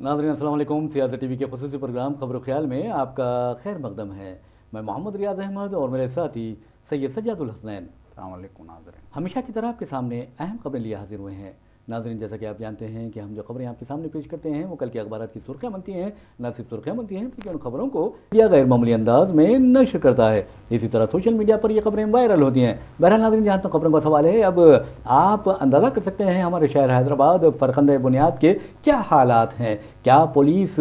नाज़रीन अस्सलाम वालेकुम। सियासत टीवी के ख़ुसूसी प्रोग्राम खबर ख्याल में आपका खैर मकदम है। मैं मोहम्मद रियाज अहमद और मेरे साथी सैयद सज्जादुल हसनैन। अस्सलाम वालेकुम नाज़रीन। हमेशा की तरह आपके सामने अहम खबरें लिए हाजिर हुए हैं। नाज़रीन, जैसा कि आप जानते हैं कि हम जो खबरें आपके सामने पेश करते हैं वो कल के अखबार की सुर्खियाँ बनती हैं। न सिर्फ सुर्खियाँ बनती हैं बल्कि उन खबरों को या गैर मामूली अंदाज में नशर करता है। इसी तरह सोशल मीडिया पर ये खबरें वायरल होती हैं। बहरहाल नाज़रीन, जहाँ तक खबरों का सवाल है, अब आप अंदाज़ा कर सकते हैं हमारे शहर हैदराबाद फरखंद बुनियाद के क्या हालात हैं। क्या पुलिस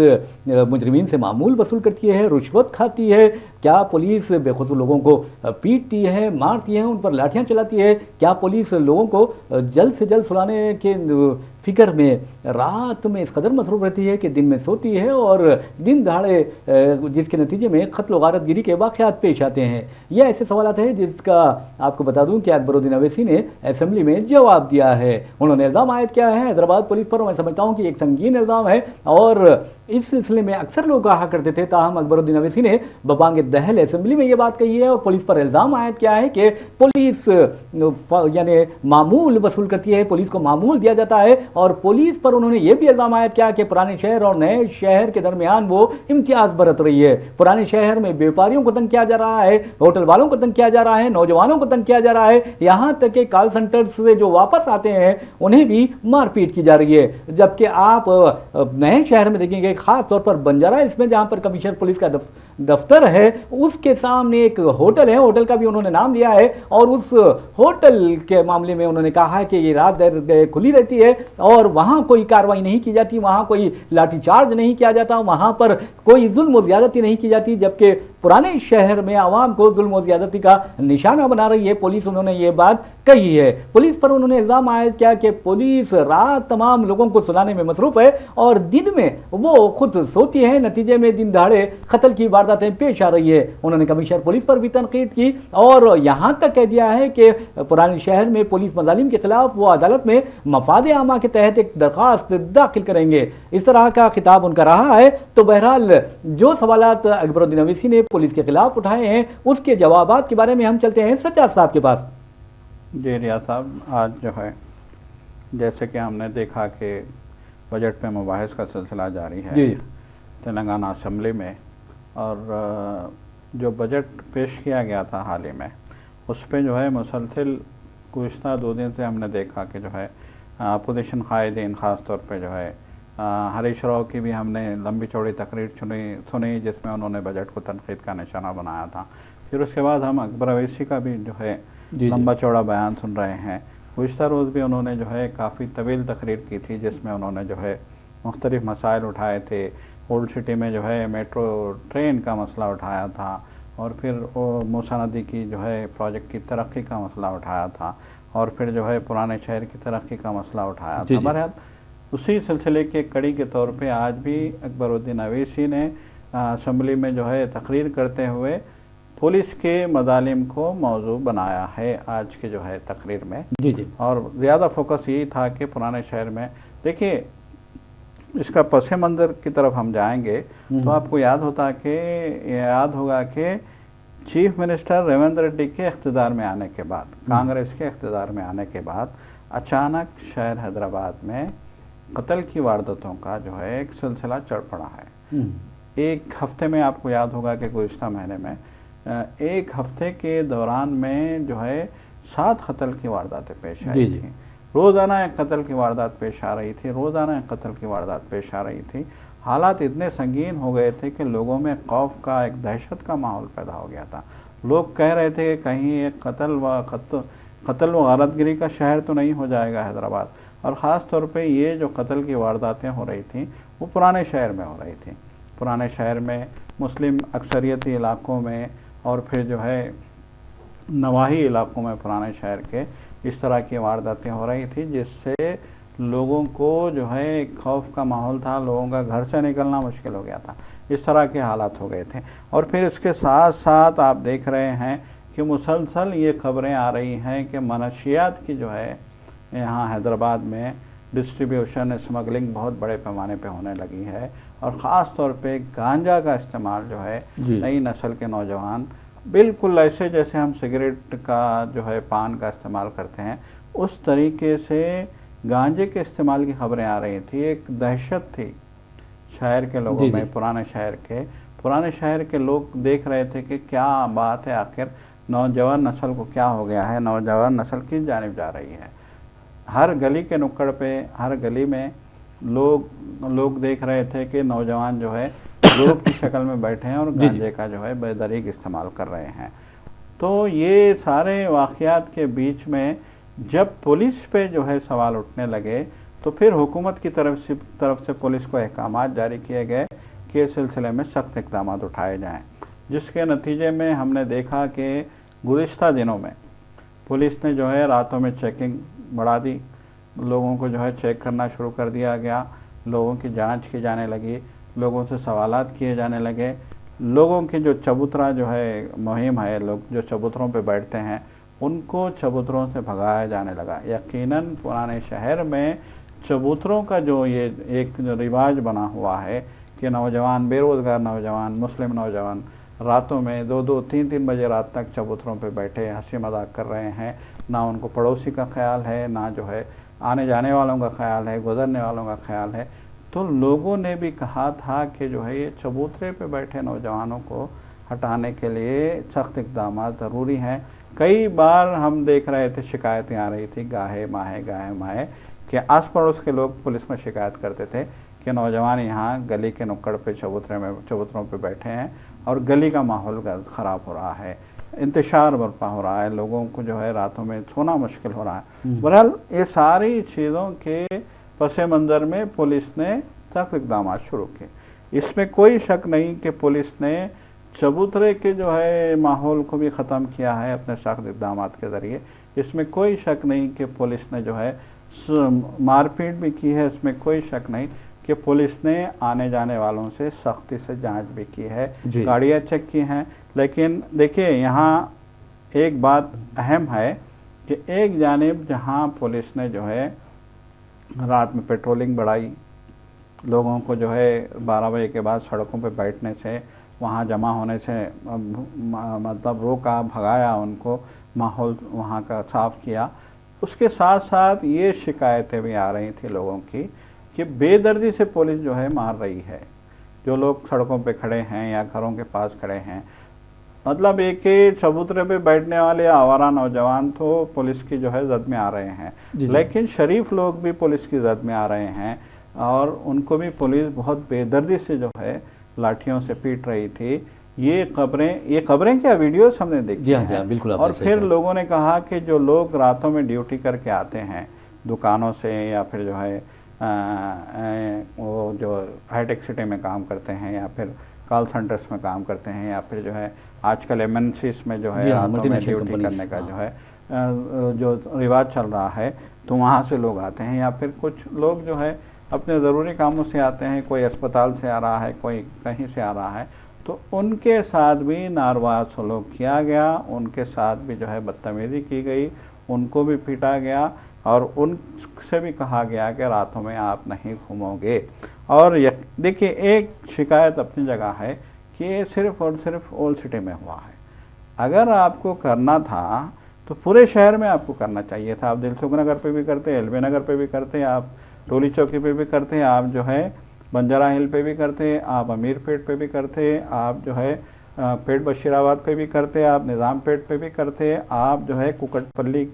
मुजरिमीन से मामूल वसूल करती है, रुश्वत खाती है? क्या पुलिस बेखुसूर लोगों को पीटती है, मारती है, उन पर लाठियाँ चलाती है? क्या पुलिस लोगों को जल्द से जल्द सुलाने के फिक्र में रात में इस कदर मसरूफ़ रहती है कि दिन में सोती है और दिन दहाड़े जिसके नतीजे में क़त्ल व गारतगिरी के वाक़यात पेश आते हैं? ये ऐसे सवाल हैं जिसका आपको बता दूं कि अकबरुद्दीन अवैसी ने असेंबली में जवाब दिया है। उन्होंने इल्ज़ाम आयद किया है हैदराबाद पुलिस पर। मैं समझता हूँ कि एक संगीन इल्ज़ाम है और इस सिलसिले में अक्सर लोग कहा करते थे, ताहम अकबरुद्दीन अवैसी ने बबांग दहल असेंबली में ये बात कही है और पुलिस पर इल्ज़ाम आयद किया है कि पुलिस यानी मामूल वसूल करती है, पुलिस को मामूल दिया जाता है। और पुलिस पर उन्होंने ये भी इल्ज़ाम आयद किया कि पुराने शहर और नए शहर के दरमियान वो इम्तियाज़ बरत रही है। पुराने शहर में व्यापारियों को तंग किया जा रहा है, होटल वालों को तंग किया जा रहा है, नौजवानों को तंग किया जा रहा है, यहाँ तक कि कॉल सेंटर से जो वापस आते हैं उन्हें भी मारपीट की जा रही है। जबकि आप नए शहर में देखेंगे, खास तौर पर बंजारा इसमें जहाँ पर कमिश्नर पुलिस का दफ्तर है, उसके सामने एक होटल है, होटल का भी उन्होंने नाम लिया है और उस होटल के मामले में उन्होंने कहा है कि ये रात देर खुली रहती है और वहाँ कोई कार्रवाई नहीं की जाती, वहाँ कोई लाठीचार्ज नहीं किया जाता, वहाँ पर कोई जुल्म व ज़्यादती नहीं की जाती। जबकि पुराने शहर में आवाम को जुल्म व ज़्यादती का निशाना बना रही है पुलिस। उन्होंने ये बात कही है। पुलिस पर उन्होंने इल्ज़ाम आयद किया कि पुलिस रात तमाम लोगों को सुलाने में मसरूफ़ है और दिन में वो खुद सोती है। नतीजे में दिन दहाड़े कत्ल की वारदातें पेश आ रही है। उन्होंने कमिश्नर पुलिस पर भी तनकीद की और यहाँ तक कह दिया है कि पुराने शहर में पुलिस मज़ालिम के खिलाफ वो अदालत में मफाद आमा के तहत एक दरख्वास्त दाखिल करेंगे। इस तरह का खिताब उनका रहा है। तो बहरहाल जो सवालात अकबरुद्दीन अवैसी ने पुलिस के खिलाफ उठाए हैं उसके जवाबात के बारे में हम चलते हैं सज्जाद साहब के पास। जी रियाज साहब, आज जो है जैसे कि हमने देखा कि बजट पे मुबाहिस का सिलसिला जारी है तेलंगाना असम्बली में, और जो बजट पेश किया गया था हाल ही में उस पर जो है मुसलसिल गुज़िश्ता 2 दिन से हमने देखा कि जो है अपोजिशन कायदीन ख़ास तौर पे जो है हरीश राव की भी हमने लंबी चौड़ी तकरीर सुनी जिसमें उन्होंने बजट को तनकीद का निशाना बनाया था। फिर उसके बाद हम अकबर अवैसी का भी जो है लंबा चौड़ा बयान सुन रहे हैं। गुज़िश्ता रोज़ भी उन्होंने जो है काफ़ी तवील तकरीर की थी जिसमें उन्होंने जो है मुख्तलिफ़ मसाइल उठाए थे। ओल्ड सिटी में जो है मेट्रो ट्रेन का मसला उठाया था और फिर मूसा नदी की जो है प्रोजेक्ट की तरक्की का मसला उठाया था और फिर जो है पुराने शहर की तरक्की का मसला उठाया था। बहरहाल उसी सिलसिले के कड़ी के तौर पे आज भी अकबरुद्दीन अवैसी ने असम्बली में जो है तकरीर करते हुए पुलिस के मज़ालिम को मौजू बनाया है आज के जो है तकरीर में। और ज़्यादा फोकस यही था कि पुराने शहर में देखिए, इसका पस मंज़र की तरफ हम जाएंगे तो आपको याद होगा कि चीफ मिनिस्टर रेवंत रेड्डी के इख्तिदार में आने के बाद, कांग्रेस के इख्तिदार में आने के बाद अचानक शहर हैदराबाद में कत्ल की वारदातों का जो है एक सिलसिला चढ़ पड़ा है। एक हफ्ते में आपको याद होगा कि गुज़िश्ता महीने में एक हफ्ते के दौरान में जो है 7 कत्ल की वारदातें पेश आई थी। रोज़ाना एक कत्ल की वारदात पेश आ रही थी, रोज़ाना एक कत्ल की वारदात पेश आ रही थी। हालात इतने संगीन हो गए थे कि लोगों में खौफ का, एक दहशत का माहौल पैदा हो गया था। लोग कह रहे थे कि कहीं एक कत्ल व गारतगिरी का शहर तो नहीं हो जाएगा हैदराबाद। और ख़ास तौर पे ये जो कत्ल की वारदातें हो रही थी वो पुराने शहर में हो रही थी। पुराने शहर में मुस्लिम अक्सरियती इलाक़ों में और फिर जो है नवाही इलाक़ों में पुराने शहर के इस तरह की वारदातें हो रही थी जिससे लोगों को जो है खौफ का माहौल था, लोगों का घर से निकलना मुश्किल हो गया था। इस तरह के हालात हो गए थे। और फिर इसके साथ साथ आप देख रहे हैं कि मुसलसल ये खबरें आ रही हैं कि मनशियात की जो है यहाँ हैदराबाद में डिस्ट्रीब्यूशन, स्मगलिंग बहुत बड़े पैमाने पे होने लगी है। और ख़ास तौर पे गांजा का इस्तेमाल जो है नई नस्ल के नौजवान बिल्कुल ऐसे जैसे हम सिगरेट का जो है पान का इस्तेमाल करते हैं उस तरीके से गांजे के इस्तेमाल की खबरें आ रही थी। एक दहशत थी शहर के लोगों में, पुराने शहर के लोग देख रहे थे कि क्या बात है, आखिर नौजवान नस्ल को क्या हो गया है, नौजवान नस्ल किस जानिब जा रही है। हर गली के नुक्कड़ पे, हर गली में लोग देख रहे थे कि नौजवान जो है ग्रुप की शक्ल में बैठे हैं और गांजे का जो है बेदरीक इस्तेमाल कर रहे हैं। तो ये सारे वाक़यात के बीच में जब पुलिस पे जो है सवाल उठने लगे तो फिर हुकूमत की तरफ से पुलिस को अहकाम जारी किए गए कि इस सिलसिले में सख्त इक़दाम उठाए जाएं, जिसके नतीजे में हमने देखा कि गुज़िश्ता दिनों में पुलिस ने जो है रातों में चेकिंग बढ़ा दी, लोगों को जो है चेक करना शुरू कर दिया गया, लोगों की जांच की जाने लगी, लोगों से सवालात किए जाने लगे, लोगों की जो चबूतरा जो है मुहिम है, लोग जो चबूतरों पे बैठते हैं उनको चबूतरों से भगाया जाने लगा। यकीनन पुराने शहर में चबूतरों का जो ये एक जो रिवाज बना हुआ है कि नौजवान, बेरोज़गार नौजवान, मुस्लिम नौजवान रातों में 2-2, 3-3 बजे रात तक चबूतरों पे बैठे हंसी मजाक कर रहे हैं, ना उनको पड़ोसी का ख्याल है, ना जो है आने जाने वालों का ख्याल है, गुजरने वालों का ख्याल है। तो लोगों ने भी कहा था कि जो है ये चबूतरे पे बैठे नौजवानों को हटाने के लिए सख्त इक़दाम ज़रूरी हैं। कई बार हम देख रहे थे शिकायतें आ रही थी गाहे माहे कि आस पड़ोस के लोग पुलिस में शिकायत करते थे कि नौजवान यहाँ गली के नुक्कड़ पे चबूतरों पे बैठे हैं और गली का माहौल ख़राब हो रहा है, इंतशार बर्पा हो रहा है, लोगों को जो है रातों में सोना मुश्किल हो रहा है। बहरहाल ये सारी चीज़ों के पस मंज़र में पुलिस ने सख्त इक़दाम शुरू किए। इसमें कोई शक नहीं कि पुलिस ने चबूतरे के जो है माहौल को भी ख़त्म किया है अपने सख्त इक़दाम के ज़रिए। इसमें कोई शक नहीं कि पुलिस ने जो है मारपीट भी की है, इसमें कोई शक नहीं कि पुलिस ने आने जाने वालों से सख्ती से जांच भी की है, गाड़ियाँ चेक की हैं। लेकिन देखिए यहाँ एक बात अहम है कि एक जानिब जहाँ पुलिस ने जो है रात में पेट्रोलिंग बढ़ाई, लोगों को जो है 12 बजे के बाद सड़कों पे बैठने से, वहाँ जमा होने से मतलब रोका, भगाया उनको, माहौल वहाँ का साफ़ किया। उसके साथ साथ ये शिकायतें भी आ रही थी लोगों की कि बेदर्दी से पुलिस जो है मार रही है, जो लोग सड़कों पे खड़े हैं या घरों के पास खड़े हैं। मतलब एक चबूतरे पे बैठने वाले आवारा नौजवान तो पुलिस की जो है जद में आ रहे हैं, लेकिन शरीफ लोग भी पुलिस की जद में आ रहे हैं और उनको भी पुलिस बहुत बेदर्दी से जो है लाठियों से पीट रही थी। ये खबरें क्या वीडियोस हमने देखी हैं। बिल्कुल। और फिर लोगों ने कहा कि जो लोग रातों में ड्यूटी करके आते हैं दुकानों से या फिर जो है वो जो हाईटेक सिटी में काम करते हैं या फिर कॉल सेंटर्स में काम करते हैं या फिर जो है आजकल MNCs में जो है रातों में ड्यूटी करने का जो है जो रिवाज चल रहा है, तो वहाँ से लोग आते हैं। या फिर कुछ लोग जो है अपने ज़रूरी कामों से आते हैं, कोई अस्पताल से आ रहा है, कोई कहीं से आ रहा है, तो उनके साथ भी नारवा सलूक किया गया, उनके साथ भी जो है बदतमीज़ी की गई, उनको भी पीटा गया और उनसे भी कहा गया कि रातों में आप नहीं घूमोगे। और देखिए एक शिकायत अपनी जगह है कि ये सिर्फ़ और सिर्फ ओल्ड सिटी में हुआ है। अगर आपको करना था तो पूरे शहर में आपको करना चाहिए था। आप दिलसुख नगर पे भी करते, एलबी नगर पे भी करते, आप टोली चौकी पे भी करते, आप जो है बंजारा हिल पे भी करते, आप अमीरपेट पे भी करते, आप जो है पेट बशीराबाद पे भी करते, आप निज़ाम पेट पे भी करते, आप जो है कुकटपल्ली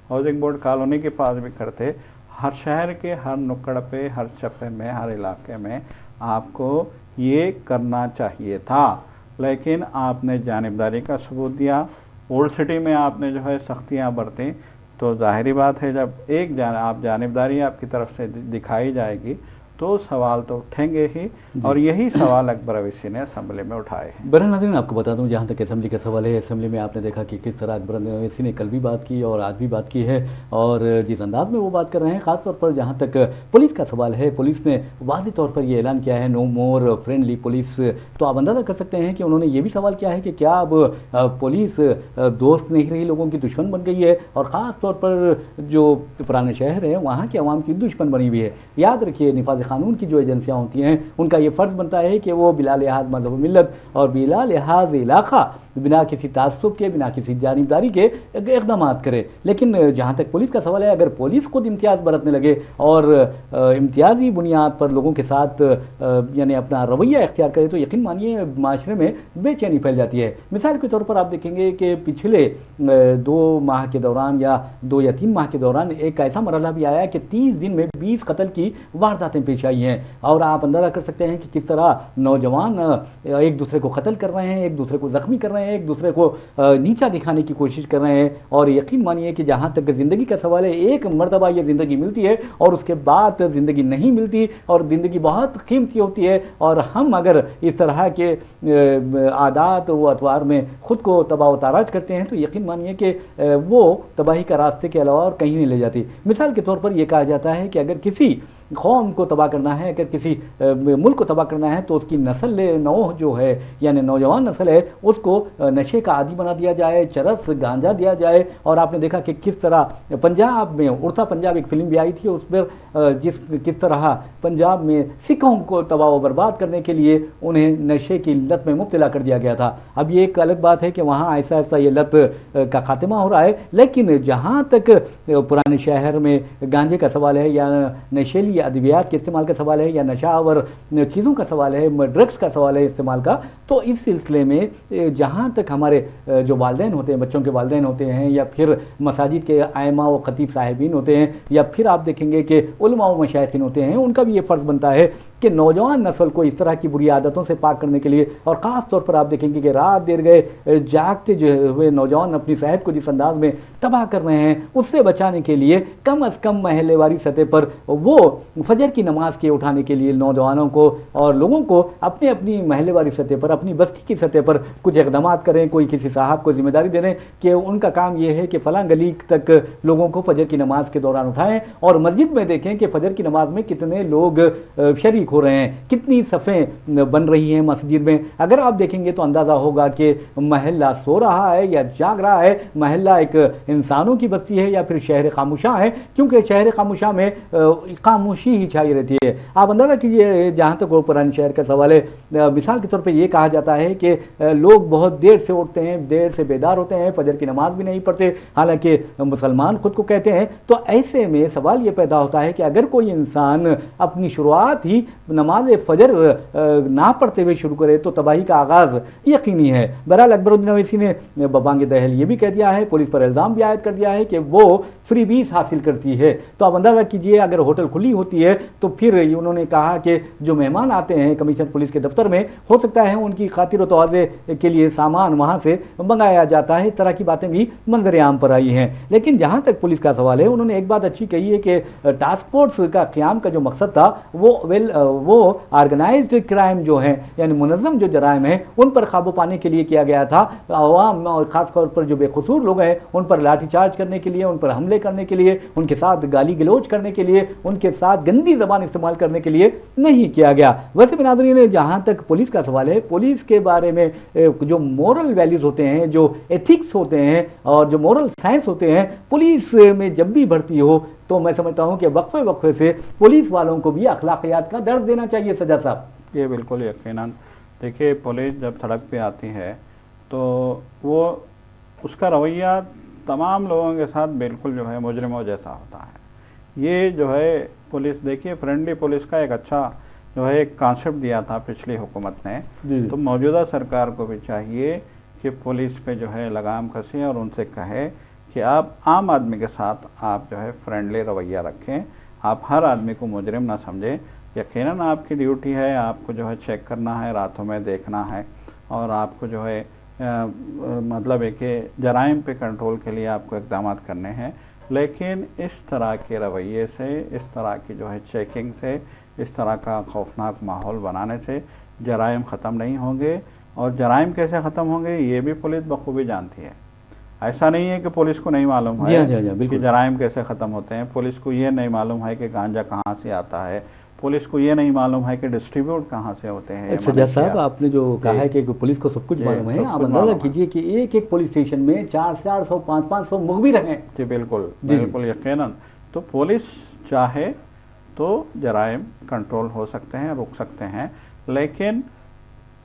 हाउसिंग बोर्ड कॉलोनी के पास भी करते। हर शहर के हर नुक्कड़ पे, हर चप्पे में, हर इलाके में आपको ये करना चाहिए था, लेकिन आपने जानिबदारी का सबूत दिया। ओल्ड सिटी में आपने जो है सख्तियाँ बरती, तो जाहिरी बात है जब आप जानिबदारी आपकी तरफ से दिखाई जाएगी तो सवाल तो उठेंगे ही, और यही सवाल अकबर अवैसी ने असेंबली में उठाए हैं। बहरहाल नाज़रीन, आपको बता दूं, जहां तक असेंबली का सवाल है, असेंबली में आपने देखा कि किस तरह अकबर अवैसी ने कल भी बात की और आज भी बात की है, और जिस अंदाज में वो बात कर रहे हैं, ख़ासतौर पर जहां तक पुलिस का सवाल है, पुलिस ने वाज़ेह तौर पर ये ऐलान किया है, नो मोर फ्रेंडली पुलिस। तो आप अंदाज़ा कर सकते हैं कि उन्होंने ये भी सवाल किया है कि क्या अब पुलिस दोस्त नहीं रही, लोगों की दुश्मन बन गई है, और ख़ास तौर पर जो पुराने शहर है वहाँ की आवाम की दुश्मन बनी हुई है। याद रखिए, निफाज कानून की जो एजेंसियाँ होती हैं, उनका ये फ़र्ज़ बनता है कि वो बिला लिहाज मज़हब मिल्लत और बिला लिहाज इलाक़ा, बिना किसी तासुब के, बिना किसी जानिबदारी के इक़दाम करे। लेकिन जहाँ तक पुलिस का सवाल है, अगर पुलिस खुद इम्तियाज़ बरतने लगे और इम्तियाज़ी बुनियाद पर लोगों के साथ यानी अपना रवैया इख्तियार करे, तो यकीन मानिए माशरे में बेचैनी फैल जाती है। मिसाल के तौर पर आप देखेंगे कि पिछले 2 माह के दौरान या 2 या 3 माह के दौरान एक ऐसा मरहला भी आया कि 30 दिन में 20 कत्ल की वारदातें पेश आई हैं, और आप अंदाज़ा कर सकते हैं कि किस तरह नौजवान एक दूसरे को कत्ल कर रहे हैं, एक दूसरे को ज़ख्मी कर रहे हैं, एक दूसरे को नीचा दिखाने की कोशिश कर रहे हैं। और यकीन मानिए कि जहाँ तक ज़िंदगी का सवाल है, एक मरतबा ये ज़िंदगी मिलती है और उसके बाद ज़िंदगी नहीं मिलती, और ज़िंदगी बहुत कीमती होती है। और हम अगर इस तरह के आदात व अतवार में ख़ुद को तबाह ताराज करते हैं, तो यकीन मानिए कि वो तबाही का रास्ते के अलावा और कहीं नहीं ले जाती। मिसाल के तौर पर यह कहा जाता है कि अगर किसी कौम को तबाह करना है, अगर किसी मुल्क को तबाह करना है, तो उसकी नस्ल नौ जो है, यानी नौजवान नस्ल है, उसको नशे का आदी बना दिया जाए, चरस गांजा दिया जाए। और आपने देखा कि किस तरह पंजाब में उड़ता पंजाब एक फिल्म भी आई थी, उस पर किस तरह पंजाब में सिखों को तबाह व बर्बाद करने के लिए उन्हें नशे की लत में मुब्तला कर दिया गया था। अब ये एक अलग बात है कि वहाँ ऐसा ऐसा ये लत का खात्मा हो रहा है, लेकिन जहाँ तक पुराने शहर में गांजे का सवाल है, या नशेली अद्वियात के इस्तेमाल का सवाल है, या नशावर चीज़ों का सवाल है, ड्रग्स का सवाल है इस्तेमाल का, तो इस सिलसिले में जहाँ तक हमारे जो वालिदैन होते हैं, बच्चों के वालिदैन होते हैं, या फिर मसाजिद के आइमा व खतीब साहिबीन होते हैं, या फिर आप देखेंगे कि उलमा व मशाइखीन होते हैं, उनका भी ये फ़र्ज़ बनता है कि नौजवान नस्ल को इस तरह की बुरी आदतों से पाक करने के लिए, और ख़ास तौर पर आप देखेंगे कि रात देर गए जागते जो हुए नौजवान अपनी सेहत को जिस अंदाज में तबाह कर रहे हैं, उससे बचाने के लिए कम अज़ कम महल्लेवारी सतह पर वो फजर की नमाज के उठाने के लिए नौजवानों को और लोगों को अपने अपनी महल्लेवारी सतह पर, अपनी बस्ती की सतह पर कुछ इक़दाम करें। कोई किसी साहब को जिम्मेदारी दे दें कि उनका काम ये है कि फ़लाँ गली तक लोगों को फजर की नमाज के दौरान उठाएं, और मस्जिद में देखें कि फजर की नमाज में कितने लोग शरीक हो रहे हैं, कितनी सफ़ें बन रही हैं मस्जिद में। अगर आप देखेंगे तो अंदाज़ा होगा कि महल्ला सो रहा है या जाग रहा है, महल्ला एक इंसानों की बस्ती है या फिर शहर खामोशा है, क्योंकि शहर खामोशा में खामोशी ही छाई रहती है। आप अंदाज़ा कीजिए, जहाँ तक वो पुराने शहर का सवाल है, मिसाल के तौर पे ये कहा जाता है कि लोग बहुत देर से उठते हैं, देर से बेदार होते हैं, फजर की नमाज भी नहीं पढ़ते, हालांकि मुसलमान खुद को कहते हैं। तो ऐसे में सवाल ये पैदा होता है कि अगर कोई इंसान अपनी शुरुआत ही नमाज फजर ना पढ़ते हुए शुरू करे, तो तबाही का आगाज़ यकीनी है। बहरहाल अकबरुद्दीन अवैसी ने बबांग दहल ये भी कह दिया है, पुलिस पर इल्ज़ाम भी आयद कर दिया है कि वो फ्रीबीज हासिल करती है। तो आप अंदाज़ा कीजिए, अगर होटल खुली होती है तो फिर उन्होंने कहा कि जो मेहमान आते हैं कमिश्नर पुलिस के दफ्तर में, हो सकता है उनकी खातिर तवाज़े के लिए सामान वहाँ से मंगाया जाता है। इस तरह की बातें भी मंजर आम पर आई हैं। लेकिन जहाँ तक पुलिस का सवाल है, उन्होंने एक बात अच्छी कही है कि टास्क फोर्स का क़याम का जो मकसद था वो ऑर्गेनाइज्ड क्राइम जो है, यानी मुनज़्ज़म जो जराइम है, उन पर काबू पाने के लिए किया गया था। आवाम और ख़ासतौर पर जो बेकसूर लोग हैं, उन पर लाठीचार्ज करने के लिए, उन पर हमले करने के लिए, उनके साथ गाली गलौज करने के लिए, उनके साथ गंदी ज़बान इस्तेमाल करने के लिए नहीं किया गया। वैसे भी नाज़रीन, जहाँ तक पुलिस का सवाल है, पुलिस के बारे में जो मोरल वैल्यूज़ होते हैं, जो एथिक्स होते हैं और जो मोरल साइंस होते हैं, पुलिस में जब भी भर्ती हो तो मैं समझता हूँ कि वक्फे वक्फे से पुलिस वालों को भी अखलाकियात का दर्ज देना चाहिए। सजा साहब, ये बिल्कुल यकीनन। देखिए, पुलिस जब सड़क पे आती है तो वो उसका रवैया तमाम लोगों के साथ बिल्कुल जो है मुजरिमों जैसा होता है। ये जो है पुलिस, देखिए फ्रेंडली पुलिस का एक अच्छा जो है एक कॉन्सेप्ट दिया था पिछली हुकूमत ने, तो मौजूदा सरकार को भी चाहिए कि पुलिस पे जो है लगाम कसे और उनसे कहे कि आप आम आदमी के साथ आप जो है फ्रेंडली रवैया रखें, आप हर आदमी को मुजरिम ना समझें। यकीनन आपकी ड्यूटी है, आपको जो है चेक करना है, रातों में देखना है, और आपको जो है मतलब है कि जराइम पे कंट्रोल के लिए आपको इक़दाम करने हैं। लेकिन इस तरह के रवैये से, इस तरह की जो है चेकिंग से, इस तरह का खौफनाक माहौल बनाने से जराइम ख़त्म नहीं होंगे। और जराइम कैसे ख़त्म होंगे ये भी पुलिस बखूबी जानती है। ऐसा नहीं है कि पुलिस को नहीं मालूम है कि जराइम कैसे ख़त्म होते हैं। पुलिस को ये नहीं मालूम है कि गांजा कहाँ से आता है, पुलिस को ये नहीं मालूम है कि डिस्ट्रीब्यूट कहाँ से होते हैं। सज्जाद साहब, आपने जो कहा है कि पुलिस को सब कुछ मालूम है, आप अंदाजा कीजिए कि एक एक पुलिस स्टेशन में 400 500 मुखबिर हैं। जी बिल्कुल बिल्कुल यकीनन। तो पुलिस चाहे तो जराइम कंट्रोल हो सकते हैं, रुक सकते हैं, लेकिन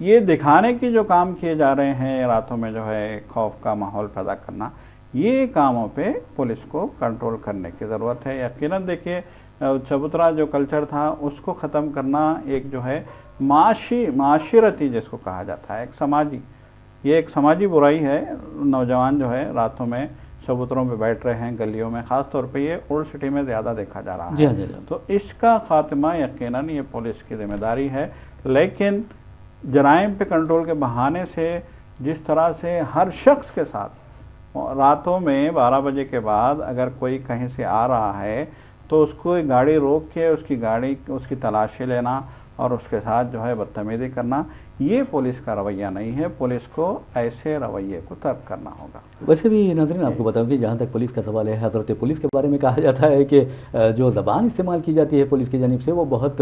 ये दिखाने की जो काम किए जा रहे हैं रातों में जो है खौफ का माहौल पैदा करना, ये कामों पे पुलिस को कंट्रोल करने की ज़रूरत है। यकीनन देखिए चबूतरा जो कल्चर था उसको ख़त्म करना एक जो है माशिरती जिसको कहा जाता है, एक समाजी, ये एक समाजी बुराई है। नौजवान जो है रातों में चबूतरों पे बैठ रहे हैं गलियों में, ख़ास तौर पे ये ओल्ड सिटी में ज़्यादा देखा जा रहा है। तो इसका खात्मा यकीनन ये पुलिस की जिम्मेदारी है। लेकिन जराइम पे कंट्रोल के बहाने से जिस तरह से हर शख्स के साथ रातों में 12 बजे के बाद अगर कोई कहीं से आ रहा है तो उसको गाड़ी रोक के उसकी तलाशी लेना और उसके साथ जो है बदतमीजी करना, ये पुलिस का रवैया नहीं है। पुलिस को ऐसे रवैये को तर्क करना होगा। वैसे भी नाज़रीन आपको बताऊं कि जहाँ तक पुलिस का सवाल है, हज़रत पुलिस के बारे में कहा जाता है कि जो ज़बान इस्तेमाल की जाती है पुलिस की जानिब से वो बहुत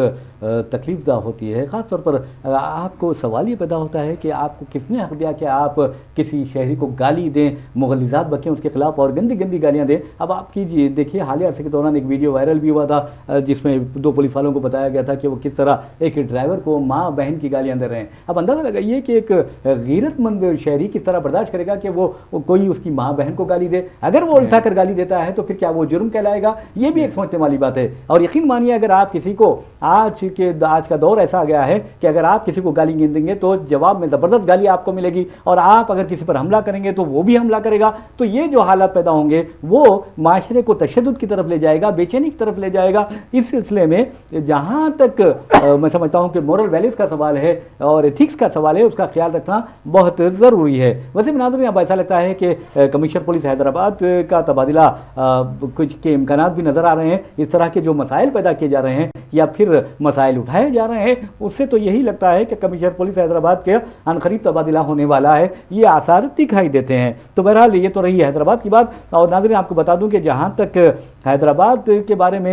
तकलीफ़दा होती है। ख़ास तौर पर आपको सवाल ये पैदा होता है कि आपको किसने हक़ दिया कि आप किसी शहरी को गाली दें, मुग़ल्लिज़ात बकें उसके ख़िलाफ़ और गंदी गंदी गालियाँ दें। अब आप कीजिए, देखिए हालिया अरसे के दौरान एक वीडियो वायरल भी हुआ था जिसमें 2 पुलिस वालों को बताया गया था कि वो किस तरह एक ड्राइवर को माँ बहन की गालियाँ दे रहे हैं। अब अंदाज़ा लगाइए कि एक गैरतमंद शहरी किस तरह बर्दाश्त करेगा कि वो कोई उसकी माँ बहन को गाली दे। अगर वो उल्टा कर गाली देता है तो फिर क्या वो जुर्म कहलाएगा? ये भी एक सोचने वाली बात है। और यकीन मानिए अगर आप किसी को आज का दौर ऐसा आ गया है कि अगर आप किसी को गाली देंगे तो जवाब में ज़बरदस्त गाली आपको मिलेगी, और आप अगर किसी पर हमला करेंगे तो वो भी हमला करेगा। तो ये जो हालात पैदा होंगे वो माशरे को तशद्दुद की तरफ ले जाएगा, बेचैनी की तरफ ले जाएगा। इस सिलसिले में जहाँ तक मैं समझता हूँ कि मोरल वैल्यूज़ का सवाल है और एथिक्स का सवाल है, उसका ख्याल रखना बहुत ज़रूरी है। वैसे भी नाज़रीन अब ऐसा लगता है कि कमिश्नर पुलिस हैदराबाद का तबादला कुछ के इम्कानात भी नज़र आ रहे हैं। इस तरह के जो मसाइल पैदा किए जा रहे हैं या फिर मसाइल उठाए जा रहे हैं, उससे तो यही लगता है कि कमिश्नर पुलिस हैदराबाद के अनकरीब तबादला होने वाला है, ये आसार दिखाई देते हैं। तो बहरहाल ये तो रही हैदराबाद की बात। और नाज़रीन आपको बता दूं कि जहाँ तक हैदराबाद के बारे में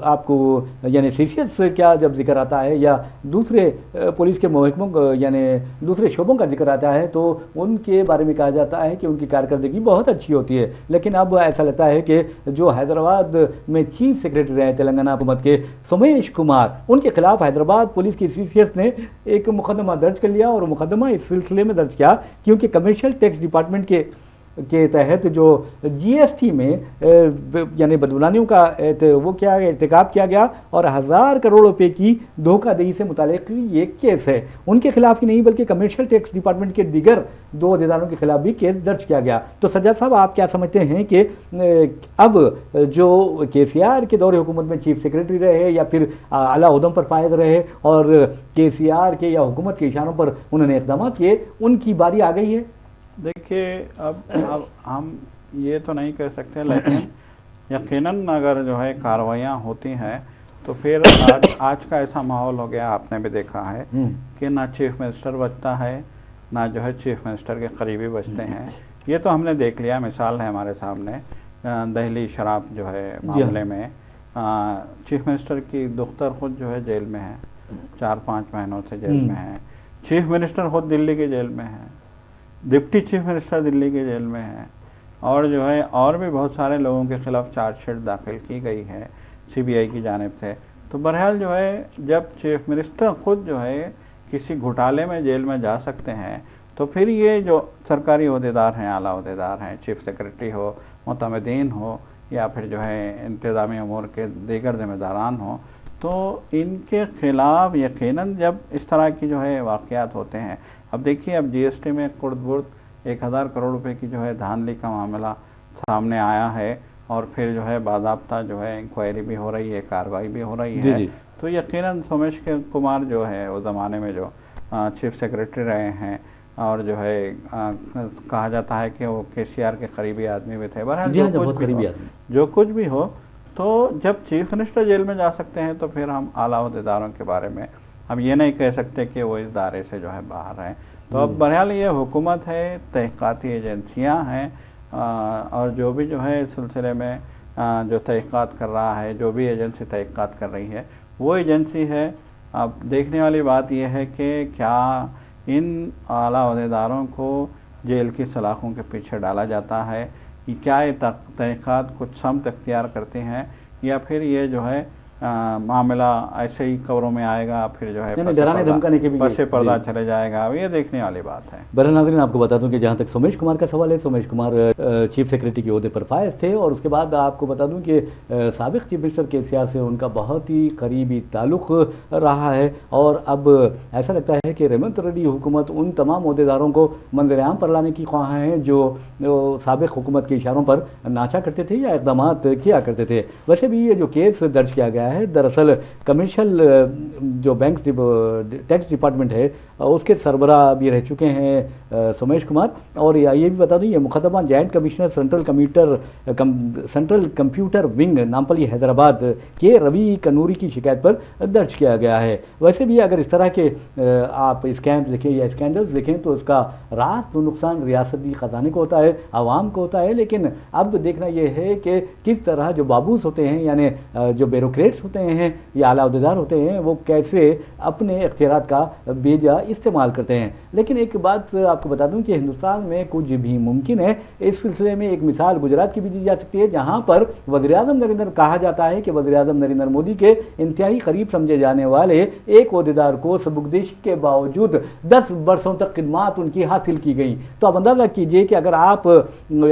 आपको यानी सीसीएस क्या जब जिक्र आता है या दूसरे पुलिस के महकमों यानी दूसरे शोबों का जिक्र आता है तो उनके बारे में कहा जाता है कि उनकी कारकर्दगी बहुत अच्छी होती है। लेकिन अब ऐसा लगता है कि जो हैदराबाद में चीफ सेक्रेटरी रहे तेलंगाना हुकूमत के सोमेश कुमार, उनके खिलाफ हैदराबाद पुलिस की सीसीएस ने एक मुकदमा दर्ज कर लिया। और मुकदमा इस सिलसिले में दर्ज किया क्योंकि कमर्शियल टैक्स डिपार्टमेंट के तहत जो जीएसटी में यानी बदगुमानियों का वो क्या इर्तिकाब किया गया और 1000 करोड़ रुपए की धोखाधड़ी से मुतालिक ये केस है। उनके खिलाफ ही नहीं बल्कि कमर्शियल टैक्स डिपार्टमेंट के दीगर 2 अहदेदारों के खिलाफ भी केस दर्ज किया गया। तो सज्जाद साहब आप क्या समझते हैं कि अब जो केसीआर के दौरे हुकूमत में चीफ सेक्रेटरी रहे या फिर आला उहदों पर फायद रहे और केसीआर के या हुकूमत के इशारों पर उन्होंने इक़दाम किए, उनकी बारी आ गई है? देखिए अब हम ये तो नहीं कह सकते, लेकिन यकीनन अगर जो है कार्रवाइयाँ होती हैं तो फिर आज का ऐसा माहौल हो गया, आपने भी देखा है कि ना चीफ मिनिस्टर बचता है ना जो है चीफ मिनिस्टर के करीबी बचते हैं। ये तो हमने देख लिया, मिसाल है हमारे सामने दहली शराब जो है मामले में चीफ मिनिस्टर की दुख्तर खुद जो है जेल में है, 4-5 महीनों से जेल में है। चीफ मिनिस्टर खुद दिल्ली के जेल में है, डिप्टी चीफ मिनिस्टर दिल्ली के जेल में है, और जो है और भी बहुत सारे लोगों के खिलाफ चार्जशीट दाखिल की गई है सीबीआई की जानिब से। तो बहरहाल जो है जब चीफ मिनिस्टर खुद जो है किसी घोटाले में जेल में जा सकते हैं तो फिर ये जो सरकारी ओहदेदार हैं, आला ओहदेदार हैं, चीफ सेक्रेटरी हो, मुतमदीन हो या फिर जो है इंतज़ामी अमूर के दीगर जिम्मेदारान हो, तो इनके खिलाफ यकीनन जब इस तरह की जो है वाक़यात होते हैं। अब देखिए अब जीएसटी में कुर्द-बुर्द 1000 करोड़ रुपए की जो है धांधली का मामला सामने आया है और फिर जो है बाज़ाब्ता जो है इंक्वायरी भी हो रही है, कार्रवाई भी हो रही है। तो यकीनन सोमेश कुमार जो है उस ज़माने में जो चीफ सेक्रेटरी रहे हैं और जो है कहा जाता है कि वो केसीआर के करीबी आदमी भी थे। बहरहाल जो कुछ भी हो तो जब चीफ मिनिस्टर जेल में जा सकते हैं तो फिर हम आला अहदेदारों के बारे में हम ये नहीं कह सकते कि वो इस दायरे से जो है बाहर हैं। तो अब बहरहाल ये हुकूमत है, तहक़ीक़ाती एजेंसियां हैं, और जो भी जो है इस सिलसिले में जो तहक़ीक़ात कर रहा है, जो भी एजेंसी तहक़ीक़ात कर रही है वो एजेंसी है। अब देखने वाली बात यह है कि क्या इन आला अहदेदारों को जेल की सलाखों के पीछे डाला जाता है, कि क्या ये तहक़ीक़ात कुछ समत अख्तियार करते हैं, या फिर ये जो है मामला ऐसे ही खबरों में आएगा, फिर जो है डराने धमकाने के भी पसे पर्दा चले जाएगा। ये देखने वाली बात है। बहरहाल नाज़रीन, आपको बता दूं कि जहां तक सोमेश कुमार का सवाल है, सोमेश कुमार चीफ सेक्रेटरी के ओहदे पर फायज थे, और उसके बाद आपको बता दूं कि साबिक़ चीफ मिनिस्टर KCR से उनका बहुत ही करीबी ताल्लुक़ रहा है। और अब ऐसा लगता है कि रेवंत रेड्डी हुकूमत उन तमाम ओहदेदारों को मंज़र-ए-आम पर लाने की ख्वाह हैं जो साबिक़ हुकूमत के इशारों पर नाचा करते थे या इक़दाम किया करते थे। वैसे भी ये जो केस दर्ज किया गया है, दरअसल कमर्शियल जो बैंक टैक्स डिपार्टमेंट है उसके सरबराह भी रह चुके हैं सोमेश कुमार। और ये भी बता दूं, ये मुकदमा joint commissioner central computer wing Nampally Hyderabad के रवि कनूरी की शिकायत पर दर्ज किया गया है। वैसे भी अगर इस तरह के आप स्कैम्स देखें या स्कैंडल्स देखें तो उसका रास तो नुकसान रियासती ख़जाने को होता है, आवाम को होता है, लेकिन अब देखना यह है कि किस तरह जो बाबूस होते हैं यानी जो ब्यूरोक्रेट्स होते हैं या आला अहदेदार होते हैं वो कैसे अपने इख्तियारात का बेजा इस्तेमाल करते हैं। लेकिन एक बात आपको बता दूं कि हिंदुस्तान में कुछ भी मुमकिन है। इस सिलसिले में एक मिसाल गुजरात की भी दी जा सकती है, जहां पर वज़ीर-ए-आज़म नरेंद्र कहा जाता है कि वज़ीर-ए-आज़म नरेंद्र मोदी के इंतहाई करीब समझे जाने वाले एक ओहदेदार को सबुकदेशी के बावजूद 10 वर्षों तक खिदमात उनकी हासिल की गई। तो आप अंदाज़ा कीजिए कि अगर आप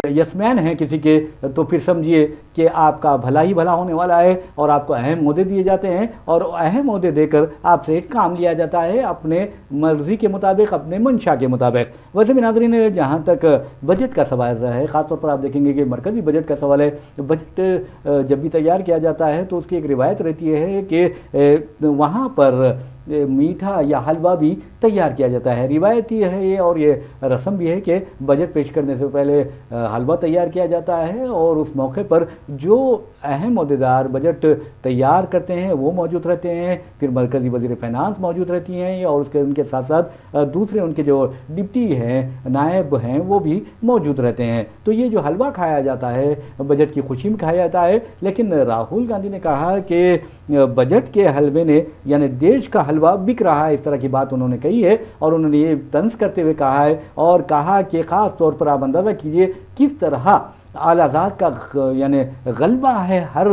यसमैन हैं किसी के, तो फिर समझिए कि आपका भला ही भला होने वाला है और आपको अहम ओहदे दिए जाते हैं, और अहम ओहदे देकर आपसे काम लिया जाता है अपने मर्जी के मुताबिक, अपने मंशा के मुताबिक। वैसे भी नाज़रीन, जहाँ तक बजट का सवाल है, ख़ासतौर पर आप देखेंगे कि मरकज़ी बजट का सवाल है। बजट जब भी तैयार किया जाता है तो उसकी एक रिवायत रहती है कि वहाँ पर मीठा या हलवा भी तैयार किया जाता है। रिवायत ही है ये, और ये रस्म भी है कि बजट पेश करने से पहले हलवा तैयार किया जाता है, और उस मौके पर जो अहम ओहदेदार बजट तैयार करते हैं वो मौजूद रहते हैं। फिर मरकज़ी वज़ीर फ़ाइनांस मौजूद रहती हैं, और उनके साथ साथ दूसरे उनके जो डिप्टी हैं, नायब हैं, वो भी मौजूद रहते हैं। तो ये जो हलवा खाया जाता है बजट की खुशी में खाया जाता है। लेकिन राहुल गांधी ने कहा कि बजट के हलवे ने यानी देश का हलवा बिक रहा है, इस तरह की बात उन्होंने कही है। और उन्होंने ये तंज करते हुए कहा है, और कहा कि ख़ास तौर पर आप अंदाज़ा कीजिए किस तरह आलाज़ाद का यानी गलबा है हर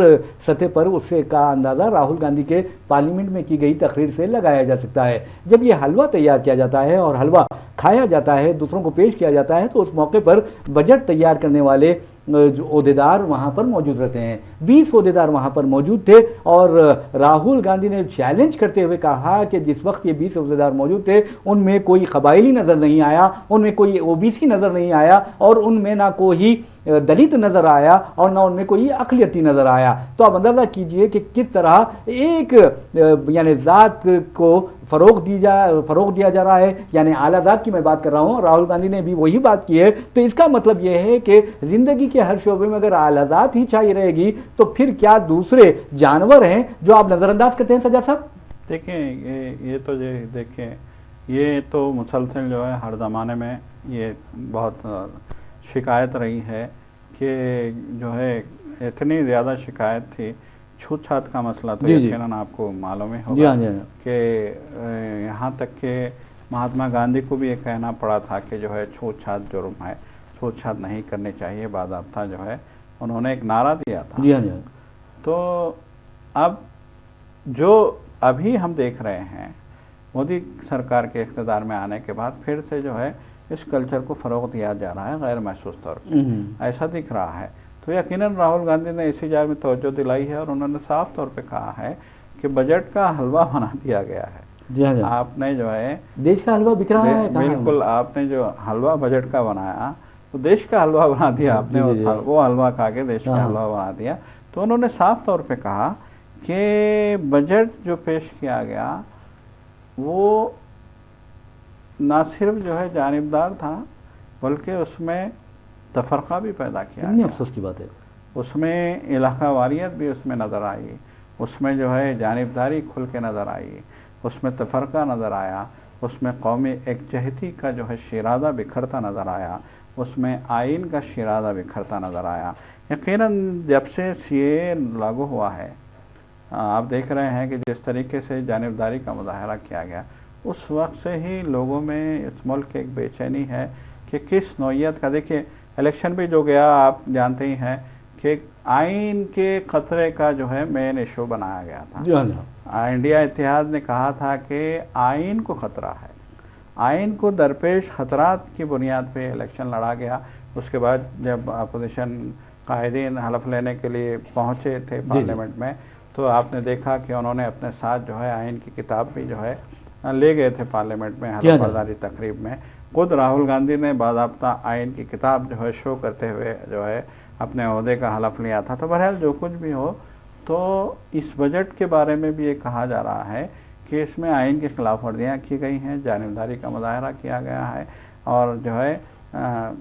सतह पर, उससे का अंदाज़ा राहुल गांधी के पार्लियामेंट में की गई तकरीर से लगाया जा सकता है। जब ये हलवा तैयार किया जाता है और हलवा खाया जाता है, दूसरों को पेश किया जाता है, तो उस मौके पर बजट तैयार करने वाले जो ओहदेदार वहाँ पर मौजूद रहते हैं। 20 ओहदेदार वहाँ पर मौजूद थे, और राहुल गांधी ने चैलेंज करते हुए कहा कि जिस वक्त ये 20 ओहदेदार मौजूद थे उनमें कोई कबायली नज़र नहीं आया, उनमें कोई OBC नज़र नहीं आया, और उनमें ना कोई दलित नज़र आया, और ना उनमें कोई अक़लियती नज़र आया। तो आप अंदाज़ा कीजिए कि किस तरह एक यानी ज़ात को फ़रोग दिया जा रहा है, यानी आला ज़ात की मैं बात कर रहा हूँ। राहुल गांधी ने भी वही बात की है। तो इसका मतलब यह है कि ज़िंदगी के हर शोबे में अगर आला ज़ात ही चाहिए रहेगी तो फिर क्या दूसरे जानवर हैं जो आप नज़रअंदाज करते हैं सजा साहब? देखें, ये तो देखें, ये तो मुसलसल जो है हर ज़माने में ये बहुत शिकायत रही है कि जो है इतनी ज़्यादा शिकायत थी। छूत छात का मसला तो यकीनन आपको मालूम है होगा कि यहाँ तक कि महात्मा गांधी को भी ये कहना पड़ा था कि जो है छूत छात जुर्म है, छूत छात नहीं करनी चाहिए, बाज़ाब्ता जो है उन्होंने एक नारा दिया था। तो अब जो अभी हम देख रहे हैं मोदी सरकार के इक़्तिदार में आने के बाद फिर से जो है इस कल्चर को फ़रोग़ दिया जा रहा है गैर महसूस तौर पर, ऐसा दिख रहा है। तो यकीनन राहुल गांधी ने इसी जाए में तवज्जो दिलाई है, और उन्होंने साफ तौर पे कहा है कि बजट का हलवा बना दिया गया है। जी हाँ, आपने जो है देश का हलवा बिक रहा है। बिल्कुल, आपने जो हलवा बजट का बनाया तो देश का हलवा बना दिया आपने, वो हलवा खा के देश का हलवा बना दिया। तो उन्होंने साफ तौर पे कहा कि बजट जो पेश किया गया वो ना सिर्फ जो है जानिबदार था, बल्कि उसमें तफरका भी पैदा किया। कितनी अफसोस की बात है। उसमें इलाका वारियत भी उसमें नज़र आई, उसमें जो है जानिबदारी खुल के नज़र आई, उसमें तफरका नज़र आया, उसमें कौमी एकजहती का जो है शिरादा बिखरता नज़र आया, उसमें आइन का शिरादा बिखरता नज़र आया। यकीनन जब से सीए लागू हुआ है, आप देख रहे हैं कि जिस तरीके से जानिबदारी का मुजाहरा किया गया, उस वक्त से ही लोगों में इस मुल्क की एक बेचैनी है कि किस नौइयत का, देखिए इलेक्शन भी जो गया आप जानते ही हैं कि आइन के खतरे का जो है मेन इशू बनाया गया था। इंडिया इत्तेहाद ने कहा था कि आइन को ख़तरा है, आइन को दरपेश ख़तरात की बुनियाद पे इलेक्शन लड़ा गया। उसके बाद जब अपोजिशन कायदीन हलफ लेने के लिए पहुँचे थे पार्लियामेंट में, तो आपने देखा कि उन्होंने अपने साथ जो है आइन की किताब भी जो है ले गए थे पार्लियामेंट में हलफ बर्दारी तकरीब में। खुद राहुल गांधी ने बाज़ाब्ता आइन की किताब जो है शो करते हुए जो है अपने ओहदे का हलफ लिया था। तो बहरहाल जो कुछ भी हो, तो इस बजट के बारे में भी ये कहा जा रहा है कि इसमें आइन की खिलाफ वर्जियाँ की गई हैं, जानिबदारी का मुजाहरा किया गया है, और जो है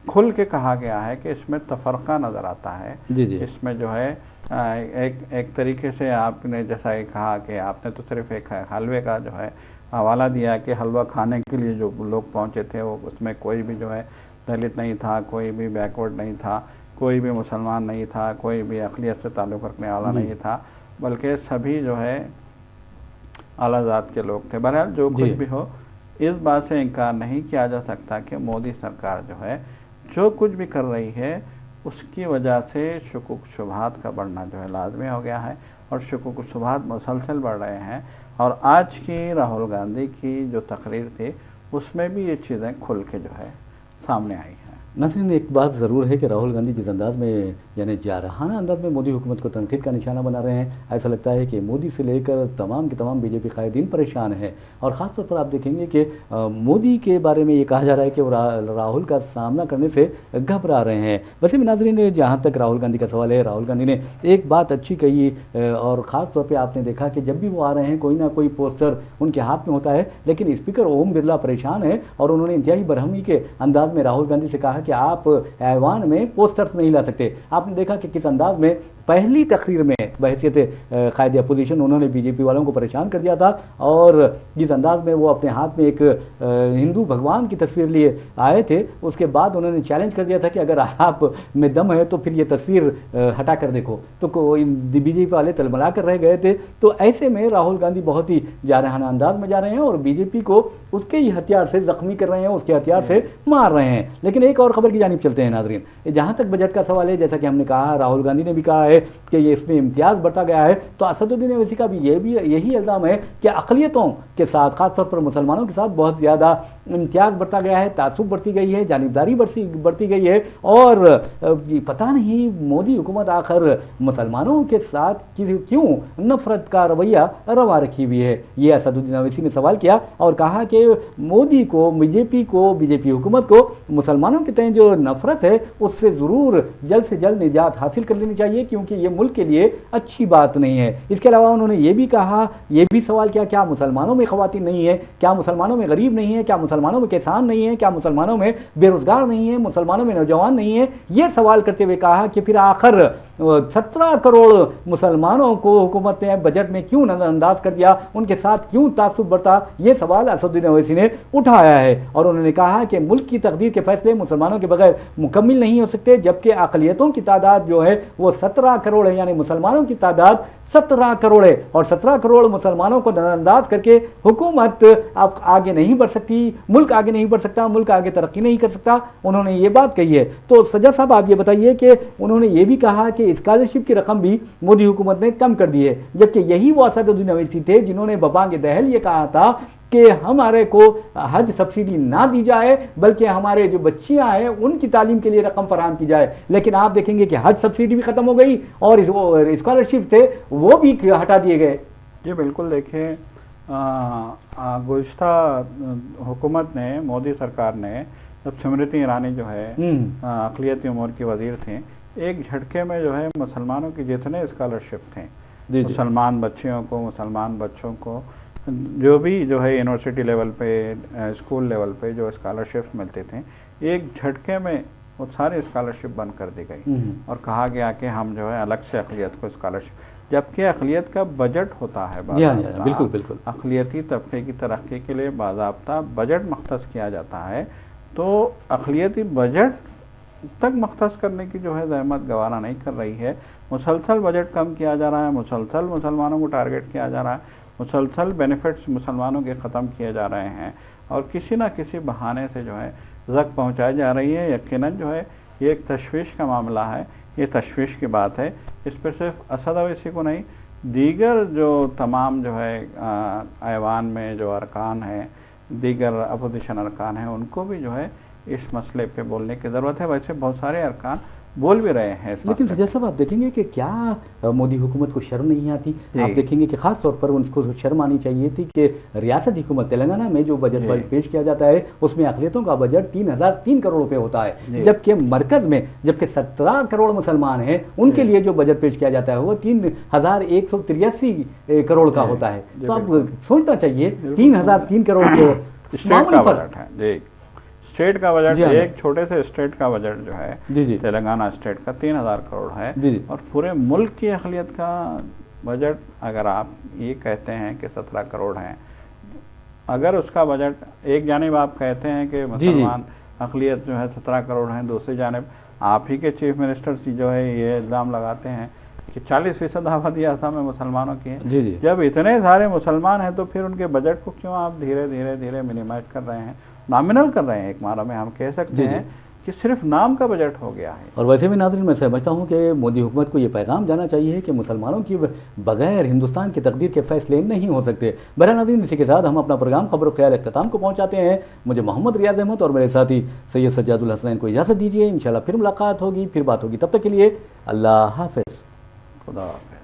खुल के कहा गया है कि इसमें तफरका नज़र आता है। इसमें जो है एक तरीके से आपने जैसा ये कहा कि आपने तो सिर्फ एक हलवे का जो है हवाला दिया कि हलवा खाने के लिए जो लोग पहुंचे थे वो उसमें कोई भी जो है दलित नहीं था, कोई भी बैकवर्ड नहीं था, कोई भी मुसलमान नहीं था, कोई भी अक़लियत से ताल्लुक़ रखने वाला नहीं था, बल्कि सभी जो है आला ज़ात के लोग थे। बहरहाल जो कुछ भी हो, इस बात से इनकार नहीं किया जा सकता कि मोदी सरकार जो है जो कुछ भी कर रही है उसकी वजह से शुकुक शुबहात का बढ़ना जो है लाजमी हो गया है, और शुकुक शुबहात मुसलसल बढ़ रहे हैं। और आज की राहुल गांधी की जो तकरीर थी उसमें भी ये चीज़ें खुल के जो है सामने आई हैं। नाज़रीन, एक बात ज़रूर है कि राहुल गांधी जिस अंदाज़ में यानी जारहाना अंदाज में मोदी हुकूमत को तनकीद का निशाना बना रहे हैं, ऐसा लगता है कि मोदी से लेकर तमाम के तमाम बीजेपी कायदीन परेशान हैं। और ख़ास तौर पर आप देखेंगे कि मोदी के बारे में ये कहा जा रहा है कि वो राहुल का सामना करने से घबरा रहे हैं। वैसे भी नाज़रीन, जहाँ तक राहुल गांधी का सवाल है, राहुल गांधी ने एक बात अच्छी कही, और ख़ास तौर पर आपने देखा कि जब भी वो आ रहे हैं कोई ना कोई पोस्टर उनके हाथ में होता है, लेकिन स्पीकर ओम बिरला परेशान है और उन्होंने इंतहाई बरहमी के अंदाज में राहुल गांधी से कहा कि आप ऐवान में पोस्टर्स नहीं ला सकते। आपने देखा कि किस अंदाज में पहली तकरीर में बहैसियत कायद अपोजिशन उन्होंने बीजेपी वालों को परेशान कर दिया था, और जिस अंदाज में वो अपने हाथ में एक हिंदू भगवान की तस्वीर लिए आए थे, उसके बाद उन्होंने चैलेंज कर दिया था कि अगर आप में दम है तो फिर ये तस्वीर हटा कर देखो। तो बीजेपी वाले तलमला कर रह गए थे। तो ऐसे में राहुल गांधी बहुत ही जारहाना अंदाज में जा रहे हैं और बीजेपी को उसके ही हथियार से जख्मी कर रहे हैं, उसके हथियार से मार रहे हैं। लेकिन एक और खबर की जानिब चलते हैं नाजरीन। जहाँ तक बजट का सवाल है, जैसा कि हमने कहा, राहुल गांधी ने भी कहा है कि ये इसमें इम्तियाज़ बढ़ता गया है, तो असदुद्दीन ओवैसी का भी यही इल्ज़ाम है कि अक़लियतों के साथ, खासतौर पर मुसलमानों के साथ बहुत ज़्यादा इम्तियाज़ बढ़ता गया है, तासुब बढ़ती गई है, जानिबदारी बढ़ती गई है। और पता नहीं मोदी हुकूमत आखिर मुसलमानों के साथ क्यों नफरत का रवैया रवा रखी हुई है। ये असदुद्दीन ओवैसी ने सवाल किया और कहा कि मोदी को, बीजेपी हुकूमत को मुसलमानों के तय जो नफरत है उससे ज़रूर जल्द से जल्द निजात हासिल कर लेनी चाहिए, क्योंकि ये मुल्क के लिए अच्छी बात नहीं है। इसके अलावा उन्होंने ये भी कहा, ये भी सवाल किया, क्या मुसलमानों में ख़वातीन नहीं है, क्या मुसलमानों में गरीब नहीं है, क्या मुसलमानों में किसान नहीं है, क्या मुसलमानों में बेरोज़गार नहीं है, मुसलमानों में नौजवान नहीं है। ये सवाल करते हुए कहा कि फिर आखिर 17 करोड़ मुसलमानों को हुकूमत ने बजट में क्यों नज़रअंदाज कर दिया, उनके साथ क्यों तासुब बढ़ता, ये सवाल असदुद्दीन ओवैसी ने उठाया है। और उन्होंने कहा कि मुल्क की तकदीर के फैसले मुसलमानों के बगैर मुकम्मिल नहीं हो सकते, जबकि अक़लियतों की तादाद जो है वो 17 करोड़ है, यानी मुसलमानों की तादाद 17 करोड़ है, और 17 करोड़ मुसलमानों को नज़रअंदाज करके हुकूमत अब आगे नहीं बढ़ सकती, मुल्क आगे नहीं बढ़ सकता, मुल्क आगे तरक्की नहीं कर सकता। उन्होंने ये बात कही है। तो सज्जा साहब, आप ये बताइए कि उन्होंने ये भी कहा कि स्कॉलरशिप की रकम भी मोदी हुकूमत ने कम कर दी है, जबकि यही वो असदुद्दीन ओवैसी थे जिन्होंने बबांग दहल ये कहा था कि हमारे को हज सब्सिडी ना दी जाए, बल्कि हमारे जो बच्चियां हैं उनकी तालीम के लिए रकम फराहम की जाए। लेकिन आप देखेंगे कि हज सब्सिडी भी ख़त्म हो गई और स्कॉलरशिप थे वो भी हटा दिए गए। जी बिल्कुल, देखिए गुज़िश्ता हुकूमत ने, मोदी सरकार ने, जब स्मृति ईरानी जो है अक़लियती उमूर की वज़ीर थी, एक झटके में जो है मुसलमानों की जितने स्कॉलरशिप थे, मुसलमान बच्चियों को, मुसलमान बच्चों को, जो भी जो है यूनिवर्सिटी लेवल पे, स्कूल लेवल पे जो स्कॉलरशिप्स मिलते थे, एक झटके में वो सारी स्कॉलरशिप बंद कर दी गई और कहा गया कि हम जो है अलग से अक़लियत को स्कॉलरशिप, जबकि अक़लियत का बजट होता है, बिल्कुल बिल्कुल अक़लियती तबके की तरक्की के लिए बाज़ाब्ता बजट मख्तस किया जाता है, तो अक़लियती बजट तक मख्तस करने की जो है ज़हमत गवारा नहीं कर रही है। मुसलसल बजट कम किया जा रहा है, मुसलसल मुसलमानों को टारगेट किया जा रहा है, मुसलसल बेनिफिट्स मुसलमानों के ख़त्म किए जा रहे हैं और किसी न किसी बहाने से जो है ज़क पहुँचाई जा रही है। यकीनन जो है ये एक तशवीश का मामला है, ये तशवीश की बात है। इस पर सिर्फ असद अवैसी को नहीं, दीगर जो तमाम जो है ऐवान में जो अरकान हैं, दीगर अपोजिशन अरकान हैं, उनको भी जो है इस मसले पे बोलने की ज़रूरत है। वैसे बहुत सारे अरकान बोल भी रहे हैं, लेकिन सज्जाद साहब आप देखेंगे कि क्या मोदी हुकूमत को शर्म नहीं आती। आप देखेंगे कि खास तौर पर उनको शर्म आनी चाहिए थी कि रियासती हुकूमत तेलंगाना में जो बजट पेश किया जाता है उसमें अक़लियतों का बजट 3003 करोड़ रुपए होता है, जबकि मरकज़ में जबकि 17 करोड़ मुसलमान हैं उनके लिए जो बजट पेश किया जाता है वो 3183 करोड़ का होता है। तो आप सोचना चाहिए 3003 करोड़ स्टेट का बजट है, स्टेट का बजट, एक छोटे से स्टेट का बजट जो है तेलंगाना स्टेट का 3000 करोड़ है और पूरे मुल्क की अक़लियत का बजट अगर आप ये कहते हैं कि 17 करोड़ हैं, अगर उसका बजट एक जानिब आप कहते हैं कि मुसलमान अक़लियत जो है 17 करोड़ हैं, दूसरी जानिब आप ही के चीफ मिनिस्टर जो है ये इल्ज़ाम लगाते हैं कि 40% आबादी असम में मुसलमानों की है। जब इतने सारे मुसलमान हैं तो फिर उनके बजट को क्यों आप धीरे धीरे धीरे मिनिमाइज कर रहे हैं, नॉमिनल कर रहे हैं। एक मारा में हम कह सकते हैं कि सिर्फ नाम का बजट हो गया है। और वैसे भी नाज़रीन मैं समझता हूँ कि मोदी हुकूमत को ये पैगाम जाना चाहिए कि मुसलमानों की बगैर हिंदुस्तान की तकदीर के फैसले नहीं हो सकते। बहरहाल नाज़रीन, इसी के साथ हम अपना प्रोग्राम खबर ख्याल इख्तिताम को पहुँचाते हैं। मुझे मोहम्मद रियाज अहमद और मेरे साथी सैयद सज्जादुल हसनैन को इजाज़त दीजिए। इंशाल्लाह फिर मुलाकात होगी, फिर बात होगी। तब तक के लिए अल्लाह हाफ़िज़, खुदा हाफ़िज़।